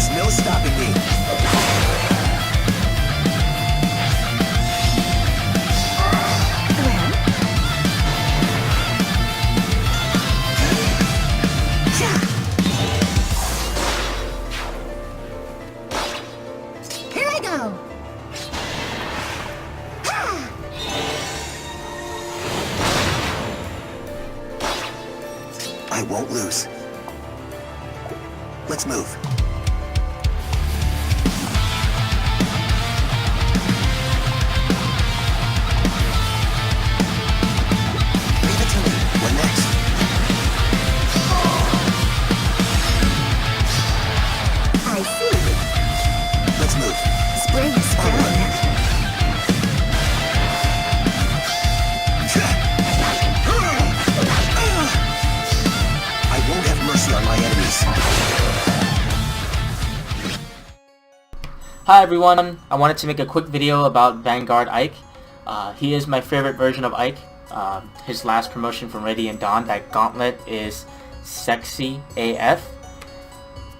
There's no stopping me. Here I go. I won't lose. Let's move. Leave it to me. What next? I see. Let's move. Spring is sprung. I won't have mercy on my enemies. Hi everyone, I wanted to make a quick video about Vanguard Ike. He is my favorite version of Ike. His last promotion from Radiant Dawn, that gauntlet, is sexy AF.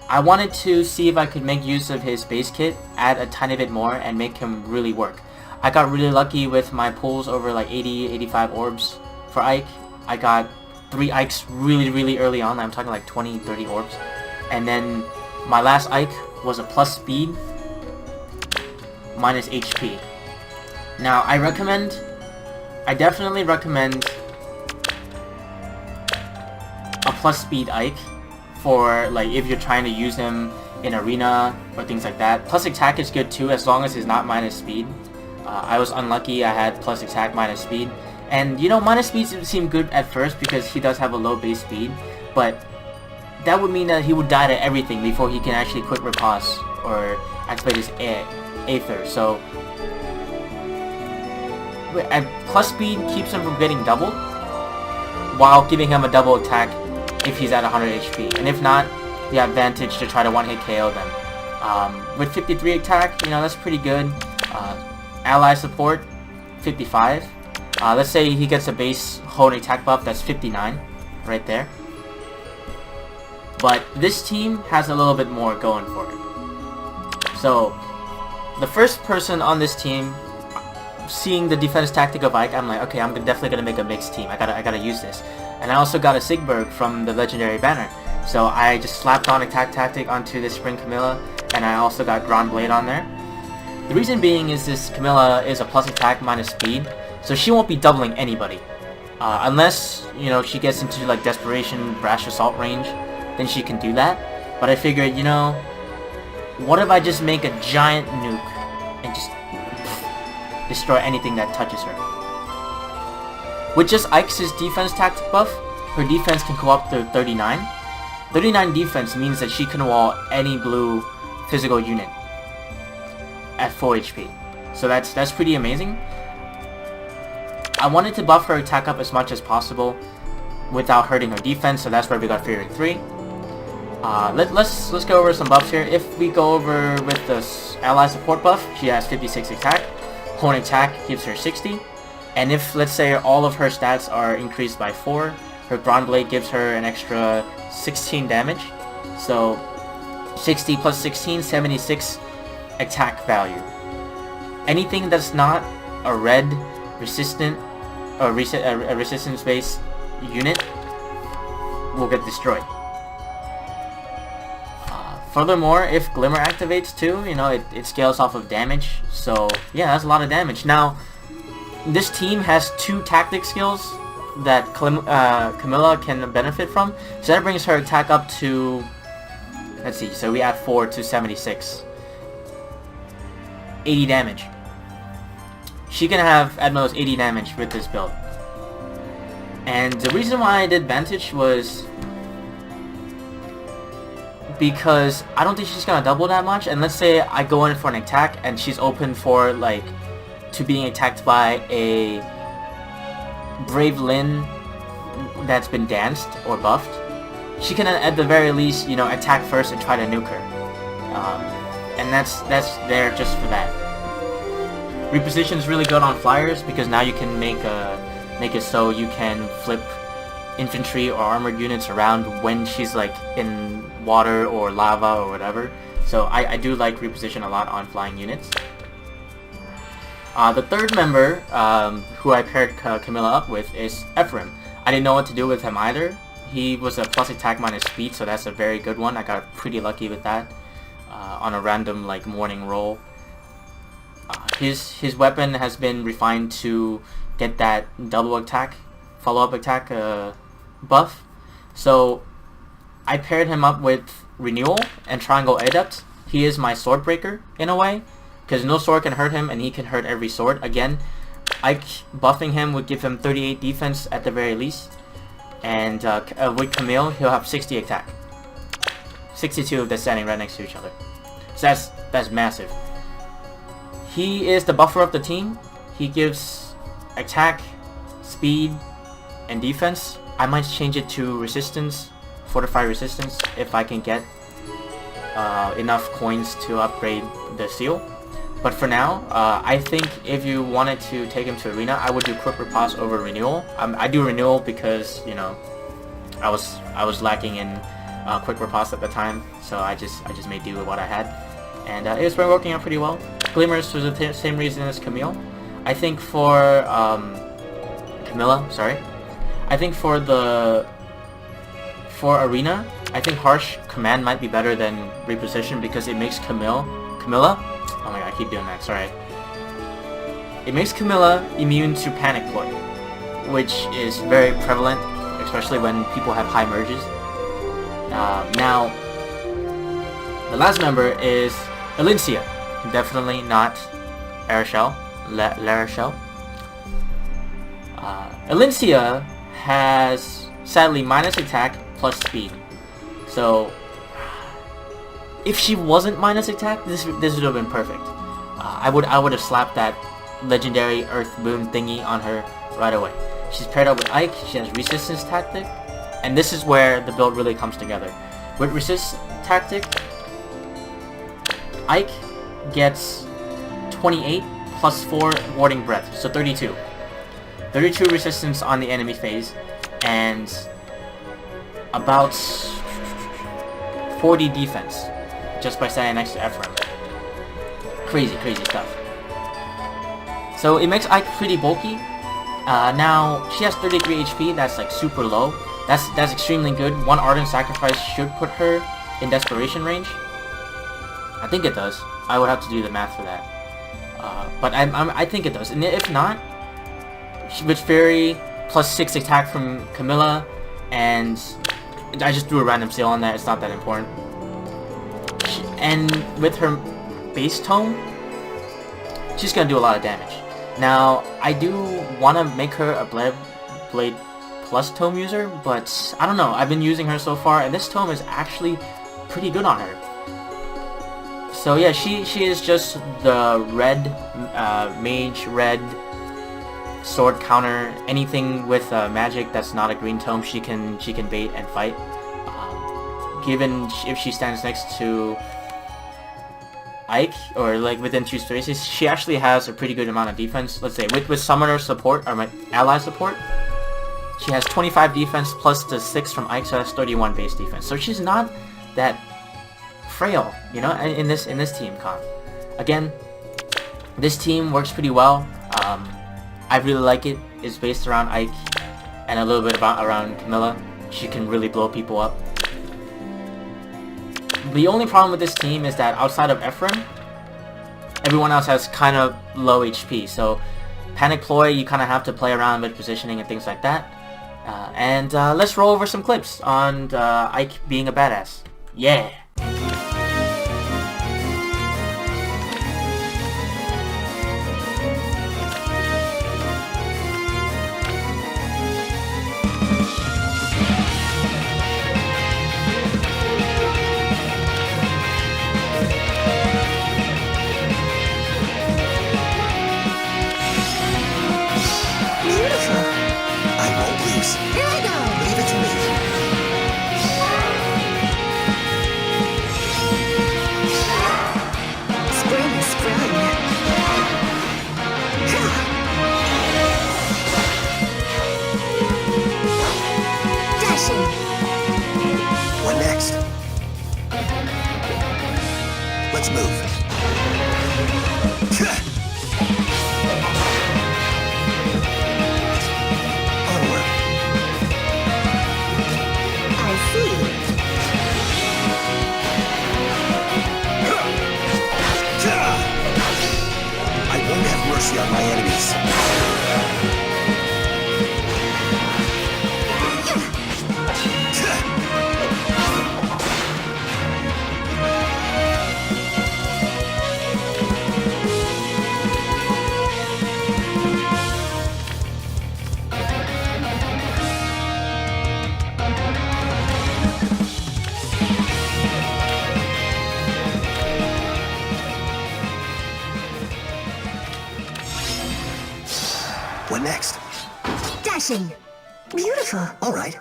I wanted to see if I could make use of his base kit, add a tiny bit more, and make him really work. I got really lucky with my pulls over like 80-85 orbs for Ike. I got 3 Ikes really early on. I'm talking like 20-30 orbs. And then my last Ike was a plus speed minus HP. Now I definitely recommend a plus speed Ike for like if you're trying to use him in arena or things like that. Plus attack is good too, as long as it's not minus speed. I was unlucky, I had plus attack minus speed. And you know, minus speed seemed good at first because he does have a low base speed, but that would mean that he would die to everything before he can actually quick riposte or activate his Aether. So at plus speed keeps him from getting doubled while giving him a double attack if he's at 100 HP. And if not, you have advantage to try to one-hit KO them. With 53 attack, you know, that's pretty good. Ally support, 55. Let's say he gets a base holding attack buff, that's 59 right there. But this team has a little bit more going for it. So the first person on this team, seeing the defense tactic of Ike, I'm like, okay, I'm definitely gonna make a mixed team. I gotta use this. And I also got a Sigberg from the legendary banner, so I just slapped on attack tactic onto this Spring Camilla, and I also got Grand Blade on there. The reason being is this Camilla is a plus attack minus speed, so she won't be doubling anybody. Unless, you know, she gets into like Desperation, Brash Assault range, then she can do that. But I figured, you know, what if I just make a giant nuke and just destroy anything that touches her? With just Ike's defense tactic buff, her defense can go up to 39. 39 defense means that she can wall any blue physical unit at full HP. So that's pretty amazing. I wanted to buff her attack up as much as possible without hurting her defense, so that's where we got Fury 3. Let's go over some buffs here. If we go over with the ally support buff, she has 56 attack. Horn attack gives her 60. And if, let's say, all of her stats are increased by 4, her Grand Blade gives her an extra 16 damage. So 60 plus 16, 76 attack value. Anything that's not a red resistant or a resistance based unit will get destroyed. Furthermore, if Glimmer activates too, you know, it scales off of damage. So yeah, that's a lot of damage. Now, this team has 2 tactic skills that Camilla can benefit from. So that brings her attack up to, let's see, so we add 4 to 76. 80 damage. She can have at most 80 damage with this build. And the reason why I did Vantage was because I don't think she's gonna double that much, and let's say I go in for an attack and she's open for like to being attacked by a Brave Lyn that's been danced or buffed, she can at the very least, you know, attack first and try to nuke her. And that's there just for that. Reposition is really good on flyers because now you can make it so you can flip infantry or armored units around when she's like in water or lava or whatever. So I do like reposition a lot on flying units. The third member who I paired Camilla up with is Ephram. I didn't know what to do with him either. He was a plus attack minus speed, so that's a very good one. I got pretty lucky with that on a random like morning roll. His weapon has been refined to get that double attack, follow-up attack buff. So I paired him up with Renewal and Triangle Adept. He is my sword breaker in a way, because no sword can hurt him and he can hurt every sword. Again, Ike buffing him would give him 38 defense at the very least. And with Camille, he'll have 60 attack. 62 if they're standing right next to each other. So that's massive. He is the buffer of the team. He gives attack, speed, and defense. I might change it to resistance, fortified resistance, if I can get enough coins to upgrade the seal. But for now, I think if you wanted to take him to arena, I would do quick riposte over renewal. I do renewal because, you know, I was lacking in quick riposte at the time, so I just made do with what I had, and it's been working out pretty well. Glimmers was the same reason as Camille. I think for Camilla, sorry. I think for arena, I think harsh command might be better than reposition because it makes Camilla. Oh my god, I keep doing that, sorry. It makes Camilla immune to Panic Ploy, which is very prevalent, especially when people have high merges. Now, the last member is Elincia. Definitely not Arashel. Larashel. Elincia has, sadly, minus attack plus speed. So, if she wasn't minus attack, this would have been perfect. I would have slapped that legendary Earth Boom thingy on her right away. She's paired up with Ike. She has resistance tactic, and this is where the build really comes together. With resist tactic, Ike gets 28 plus 4 warding breath, so 32. 32 resistance on the enemy phase, and about 40 defense just by standing next to Ephram. Crazy stuff. So it makes Ike pretty bulky. Now she has 33 HP. That's like super low. That's extremely good. One Ardent Sacrifice should put her in desperation range. I think it does. I would have to do the math for that. But I think it does. And if not, with Fairy plus 6 attack from Camilla, and I just threw a random seal on that. It's not that important. And with her base tome, she's gonna do a lot of damage. Now, I do want to make her a Blade Plus tome user, but I don't know. I've been using her so far, and this tome is actually pretty good on her. So yeah, she is just the red mage, red sword counter. Anything with magic that's not a green tome, she can bait and fight. Given if she stands next to Ike, or like within 2 spaces, she actually has a pretty good amount of defense. Let's say with summoner support, or my ally support, she has 25 defense plus the 6 from Ike, so that's 31 base defense. So she's not that frail, you know, in this team comp. Again, this team works pretty well. I really like it. It's based around Ike and a little bit around Camilla. She can really blow people up. The only problem with this team is that outside of Ephram, everyone else has kind of low HP. So Panic Ploy, you kind of have to play around with positioning and things like that. And let's roll over some clips on Ike being a badass. Yeah! Let's move. Onward. I see. I won't have mercy on my enemies. What next? Dashing. Beautiful. All right.